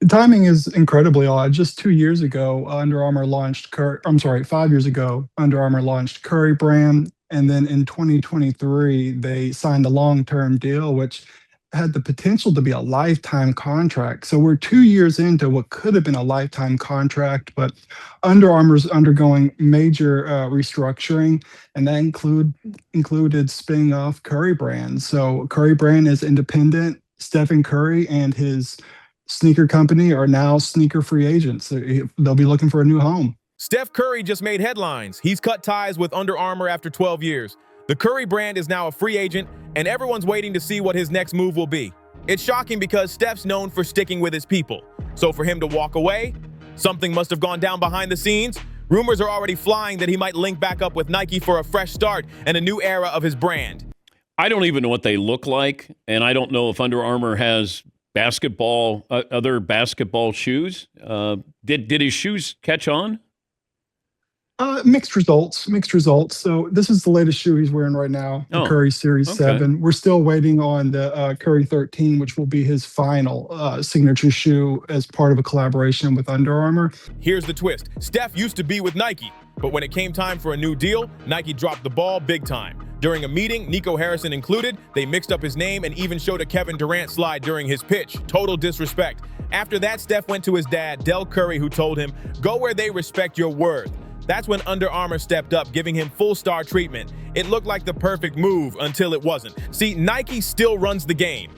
The timing is incredibly odd. Just 2 years ago, Under Armour launched I'm sorry, 5 years ago, Under Armour launched Curry brand, and then in 2023 they signed a long-term deal, which had the potential to be a lifetime contract. So we're 2 years into what could have been a lifetime contract, but Under Armour's undergoing major restructuring, and that included spinning off Curry brand. So Curry brand is independent. Stephen Curry and his sneaker company are now sneaker free agents. They'll be looking for a new home. Steph Curry just made headlines. He's cut ties with Under Armour after 12 years. The Curry brand is now a free agent, and everyone's waiting to see what his next move will be. It's shocking because Steph's known for sticking with his people. So for him to walk away, something must have gone down behind the scenes. Rumors are already flying that he might link back up with Nike for a fresh start and a new era of his brand. I don't even know what they look like, and I don't know if Under Armour has other basketball shoes. Did his shoes catch on? Mixed results. So this is the latest shoe he's wearing right now, the Curry Series 7. We're still waiting on the Curry 13, which will be his final signature shoe as part of a collaboration with Under Armour. Here's the twist. Steph used to be with Nike, but when it came time for a new deal, Nike dropped the ball big time. During a meeting, Nico Harrison included, they mixed up his name and even showed a Kevin Durant slide during his pitch. Total disrespect. After that, Steph went to his dad, Del Curry, who told him, "Go where they respect your worth." That's when Under Armour stepped up, giving him full star treatment. It looked like the perfect move until it wasn't. See, Nike still runs the game.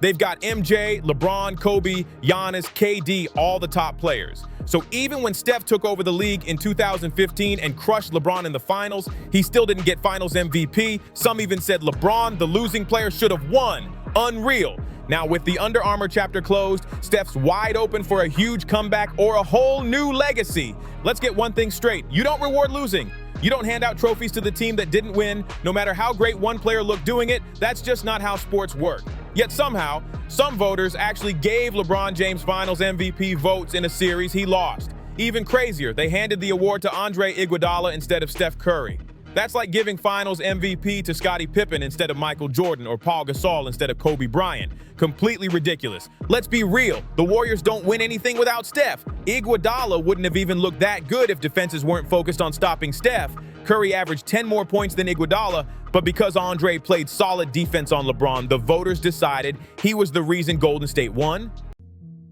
They've got MJ, LeBron, Kobe, Giannis, KD, all the top players. So even when Steph took over the league in 2015 and crushed LeBron in the finals, he still didn't get finals MVP. Some even said LeBron, the losing player, should have won. Unreal. Now with the Under Armour chapter closed, Steph's wide open for a huge comeback or a whole new legacy. Let's get one thing straight. You don't reward losing. You don't hand out trophies to the team that didn't win, no matter how great one player looked doing it. That's just not how sports work. Yet somehow, some voters actually gave LeBron James Finals MVP votes in a series he lost. Even crazier, they handed the award to Andre Iguodala instead of Steph Curry. That's like giving Finals MVP to Scottie Pippen instead of Michael Jordan or Paul Gasol instead of Kobe Bryant. Completely ridiculous. Let's be real, the Warriors don't win anything without Steph. Iguodala wouldn't have even looked that good if defenses weren't focused on stopping Steph. Curry averaged 10 more points than Iguodala, but because Andre played solid defense on LeBron, the voters decided he was the reason Golden State won.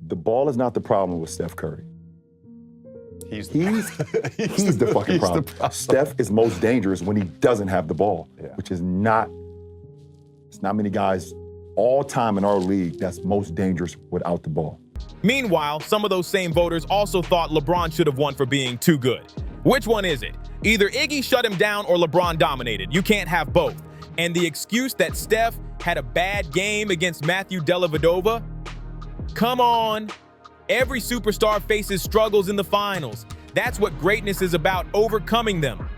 The ball is not the problem with Steph Curry. He's the fucking problem. Steph is most dangerous when he doesn't have the ball, which is not, it's not many guys all time in our league that's most dangerous without the ball. Meanwhile, some of those same voters also thought LeBron should have won for being too good. Which one is it? Either Iggy shut him down or LeBron dominated. You can't have both. And the excuse that Steph had a bad game against Matthew Dellavedova? Come on. Every superstar faces struggles in the finals. That's what greatness is about, overcoming them.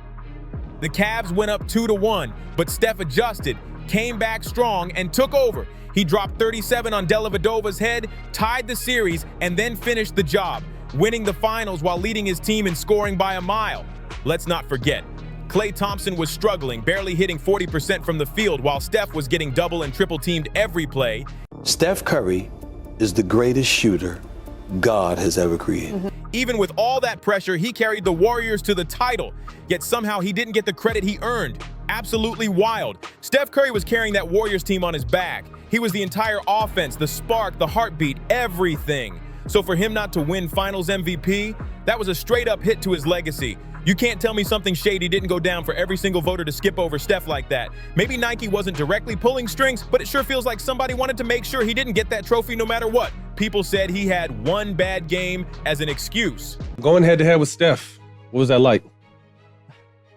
The Cavs went up 2-1, but Steph adjusted, came back strong, and took over. He dropped 37 on Dellavedova's head, tied the series, and then finished the job, winning the finals while leading his team in scoring by a mile. Let's not forget, Klay Thompson was struggling, barely hitting 40% from the field, while Steph was getting double and triple teamed every play. Steph Curry is the greatest shooter God has ever created. Even with all that pressure, he carried the Warriors to the title, yet somehow he didn't get the credit he earned. Absolutely wild. Steph Curry was carrying that Warriors team on his back. He was the entire offense, the spark, the heartbeat, everything. So for him not to win Finals MVP, that was a straight up hit to his legacy. You can't tell me something shady didn't go down for every single voter to skip over Steph like that. Maybe Nike wasn't directly pulling strings, but it sure feels like somebody wanted to make sure he didn't get that trophy no matter what. People said he had one bad game as an excuse. Going head to head with Steph, what was that like?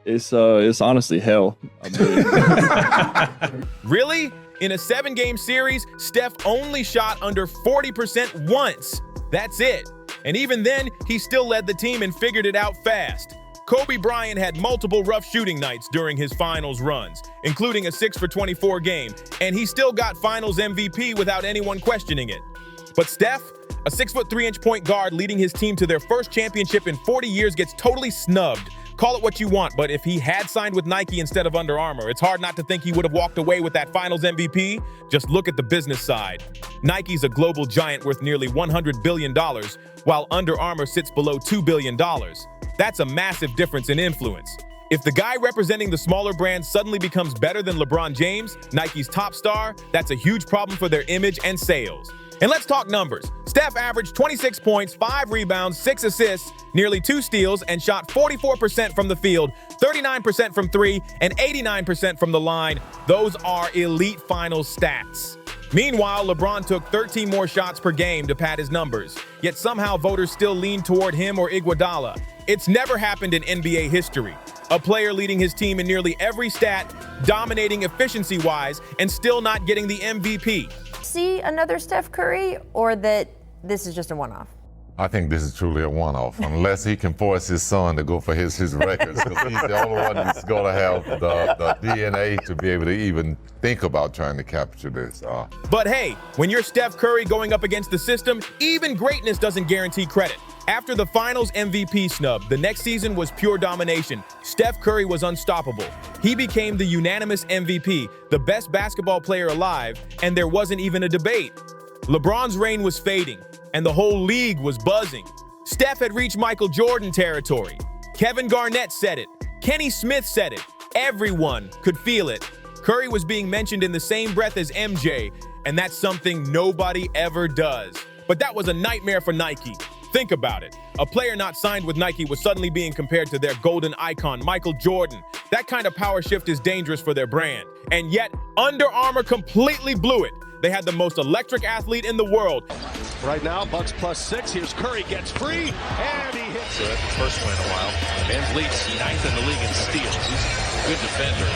It's honestly hell. Really? In a 7-game series, Steph only shot under 40% once. That's it. And even then, he still led the team and figured it out fast. Kobe Bryant had multiple rough shooting nights during his finals runs, including a 6 for 24 game, and he still got finals MVP without anyone questioning it. But Steph, a 6'3" point guard leading his team to their first championship in 40 years, gets totally snubbed. Call it what you want, but if he had signed with Nike instead of Under Armour, it's hard not to think he would have walked away with that finals MVP. Just look at the business side. Nike's a global giant worth nearly $100 billion, while Under Armour sits below $2 billion. That's a massive difference in influence. If the guy representing the smaller brand suddenly becomes better than LeBron James, Nike's top star, that's a huge problem for their image and sales. And let's talk numbers. Steph averaged 26 points, 5 rebounds, 6 assists, nearly 2 steals, and shot 44% from the field, 39% from 3, and 89% from the line. Those are elite finals stats. Meanwhile, LeBron took 13 more shots per game to pad his numbers, yet somehow voters still lean toward him or Iguodala. It's never happened in NBA history. A player leading his team in nearly every stat, dominating efficiency-wise, and still not getting the MVP. See another Steph Curry, or that this is just a one-off? I think this is truly a one-off, unless he can force his son to go for his records, because he's the only one that's going to have the DNA to be able to even think about trying to capture this. But hey, when you're Steph Curry going up against the system, even greatness doesn't guarantee credit. After the finals MVP snub, the next season was pure domination. Steph Curry was unstoppable. He became the unanimous MVP, the best basketball player alive, and there wasn't even a debate. LeBron's reign was fading, and the whole league was buzzing. Steph had reached Michael Jordan territory. Kevin Garnett said it. Kenny Smith said it. Everyone could feel it. Curry was being mentioned in the same breath as MJ, and that's something nobody ever does. But that was a nightmare for Nike. Think about it. A player not signed with Nike was suddenly being compared to their golden icon, Michael Jordan. That kind of power shift is dangerous for their brand. And yet, Under Armour completely blew it. They had the most electric athlete in the world. Right now, Bucks +6. Here's Curry, gets free, and he hits it. That's the first one in a while. Van Vliet's 9th in the league in steals. He's a good defender.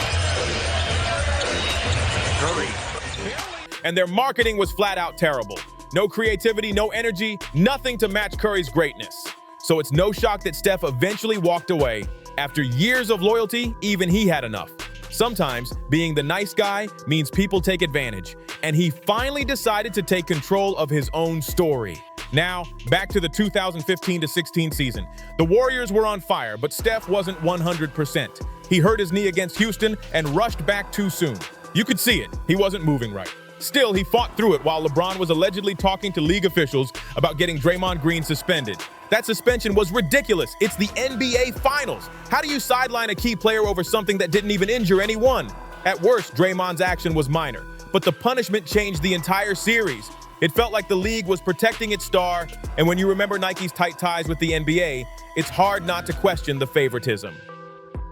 Curry. And their marketing was flat out terrible. No creativity, no energy, nothing to match Curry's greatness. So it's no shock that Steph eventually walked away. After years of loyalty, even he had enough. Sometimes being the nice guy means people take advantage, and he finally decided to take control of his own story. Now, back to the 2015-16 season. The Warriors were on fire, but Steph wasn't 100%. He hurt his knee against Houston and rushed back too soon. You could see it. He wasn't moving right. Still, he fought through it while LeBron was allegedly talking to league officials about getting Draymond Green suspended. That suspension was ridiculous. It's the NBA Finals. How do you sideline a key player over something that didn't even injure anyone? At worst, Draymond's action was minor, but the punishment changed the entire series. It felt like the league was protecting its star, and when you remember Nike's tight ties with the NBA, it's hard not to question the favoritism.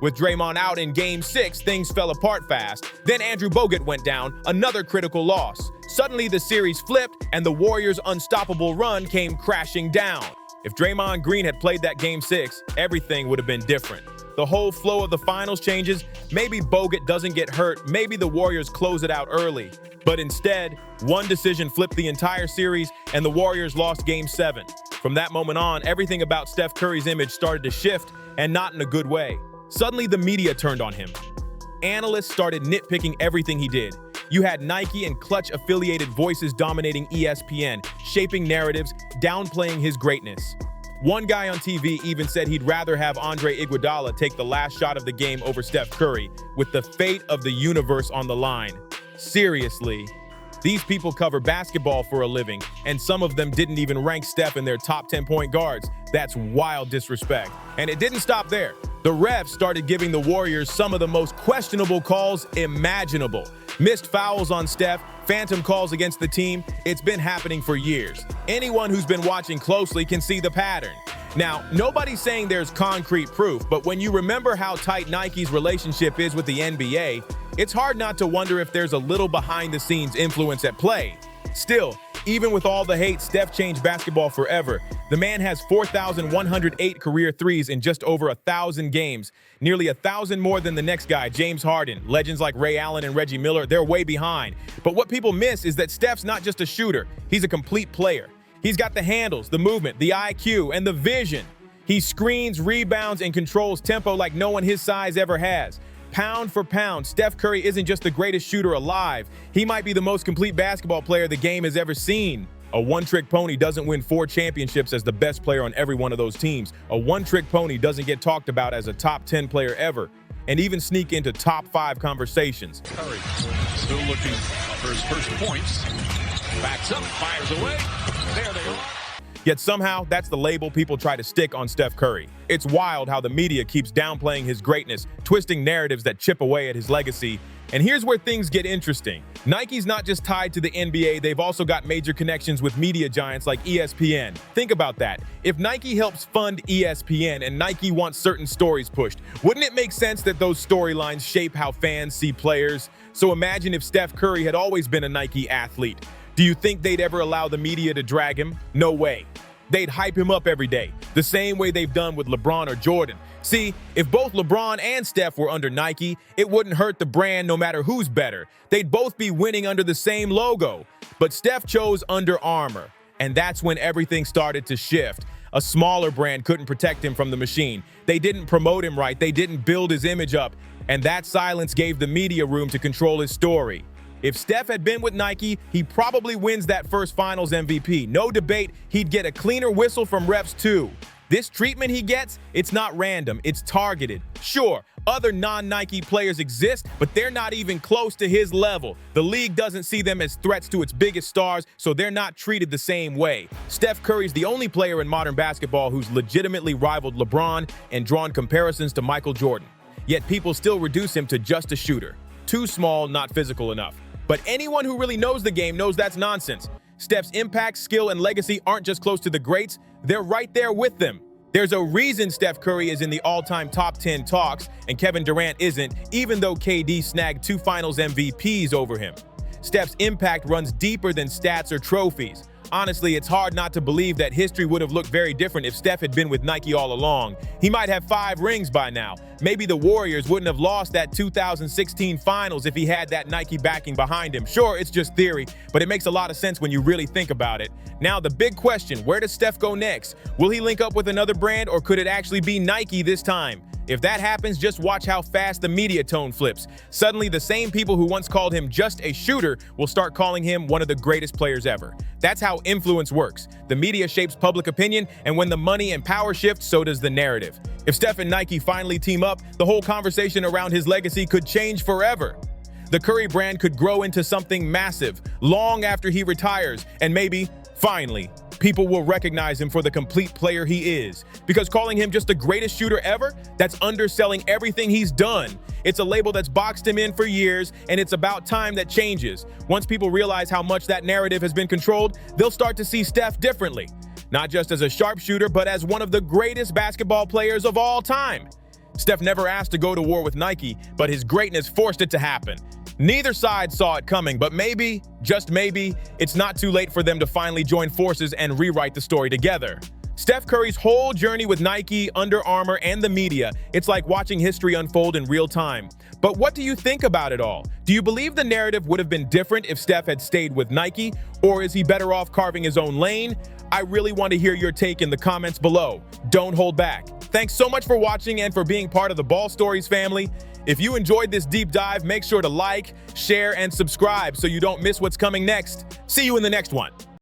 With Draymond out in Game 6, things fell apart fast. Then Andrew Bogut went down, another critical loss. Suddenly the series flipped, and the Warriors' unstoppable run came crashing down. If Draymond Green had played that Game 6, everything would have been different. The whole flow of the finals changes. Maybe Bogut doesn't get hurt, maybe the Warriors close it out early. But instead, one decision flipped the entire series, and the Warriors lost Game 7. From that moment on, everything about Steph Curry's image started to shift, and not in a good way. Suddenly, the media turned on him. Analysts started nitpicking everything he did. You had Nike and Clutch-affiliated voices dominating ESPN, shaping narratives, downplaying his greatness. One guy on TV even said he'd rather have Andre Iguodala take the last shot of the game over Steph Curry, with the fate of the universe on the line. Seriously. These people cover basketball for a living, and some of them didn't even rank Steph in their top 10 point guards. That's wild disrespect. And it didn't stop there. The refs started giving the Warriors some of the most questionable calls imaginable. Missed fouls on Steph, phantom calls against the team. It's been happening for years. Anyone who's been watching closely can see the pattern. Now, nobody's saying there's concrete proof, but when you remember how tight Nike's relationship is with the NBA, it's hard not to wonder if there's a little behind-the-scenes influence at play. Still, even with all the hate, Steph changed basketball forever. The man has 4,108 career threes in just over 1,000 games, nearly 1,000 more than the next guy, James Harden. Legends like Ray Allen and Reggie Miller, they're way behind. But what people miss is that Steph's not just a shooter, he's a complete player. He's got the handles, the movement, the IQ, and the vision. He screens, rebounds, and controls tempo like no one his size ever has. Pound for pound, Steph Curry isn't just the greatest shooter alive. He might be the most complete basketball player the game has ever seen. A one-trick pony doesn't win 4 championships as the best player on every one of those teams. A one-trick pony doesn't get talked about as a top 10 player ever, and even sneak into top 5 conversations. Curry still looking for his first points. Backs up, fires away. There they are. Yet somehow, that's the label people try to stick on Steph Curry. It's wild how the media keeps downplaying his greatness, twisting narratives that chip away at his legacy. And here's where things get interesting. Nike's not just tied to the NBA, they've also got major connections with media giants like ESPN. Think about that. If Nike helps fund ESPN and Nike wants certain stories pushed, wouldn't it make sense that those storylines shape how fans see players? So imagine if Steph Curry had always been a Nike athlete. Do you think they'd ever allow the media to drag him? No way. They'd hype him up every day, the same way they've done with LeBron or Jordan. See, if both LeBron and Steph were under Nike, it wouldn't hurt the brand no matter who's better. They'd both be winning under the same logo. But Steph chose Under Armour, and that's when everything started to shift. A smaller brand couldn't protect him from the machine. They didn't promote him right. They didn't build his image up. And that silence gave the media room to control his story. If Steph had been with Nike, he probably wins that first Finals MVP. No debate, he'd get a cleaner whistle from refs too. This treatment he gets, it's not random, it's targeted. Sure, other non-Nike players exist, but they're not even close to his level. The league doesn't see them as threats to its biggest stars, so they're not treated the same way. Steph Curry's the only player in modern basketball who's legitimately rivaled LeBron and drawn comparisons to Michael Jordan. Yet people still reduce him to just a shooter. Too small, not physical enough. But anyone who really knows the game knows that's nonsense. Steph's impact, skill, and legacy aren't just close to the greats, they're right there with them. There's a reason Steph Curry is in the all-time top 10 talks, and Kevin Durant isn't, even though KD snagged 2 Finals MVPs over him. Steph's impact runs deeper than stats or trophies. Honestly, it's hard not to believe that history would have looked very different if Steph had been with Nike all along. He might have 5 rings by now. Maybe the Warriors wouldn't have lost that 2016 Finals if he had that Nike backing behind him. Sure, it's just theory, but it makes a lot of sense when you really think about it. Now, the big question, where does Steph go next? Will he link up with another brand, or could it actually be Nike this time? If that happens, just watch how fast the media tone flips. Suddenly, the same people who once called him just a shooter will start calling him one of the greatest players ever. That's how influence works. The media shapes public opinion, and when the money and power shift, so does the narrative. If Steph and Nike finally team up, the whole conversation around his legacy could change forever. The Curry brand could grow into something massive long after he retires, and maybe, finally, people will recognize him for the complete player he is. Because calling him just the greatest shooter ever, that's underselling everything he's done. It's a label that's boxed him in for years, and it's about time that changes. Once people realize how much that narrative has been controlled, they'll start to see Steph differently. Not just as a sharpshooter, but as one of the greatest basketball players of all time. Steph never asked to go to war with Nike, but his greatness forced it to happen. Neither side saw it coming, but maybe, just maybe, it's not too late for them to finally join forces and rewrite the story together. Steph Curry's whole journey with Nike, Under Armour, and the media, it's like watching history unfold in real time. But what do you think about it all? Do you believe the narrative would have been different if Steph had stayed with Nike, or is he better off carving his own lane? I really want to hear your take in the comments below. Don't hold back. Thanks so much for watching and for being part of the Ball Stories family. If you enjoyed this deep dive, make sure to like, share, and subscribe so you don't miss what's coming next. See you in the next one.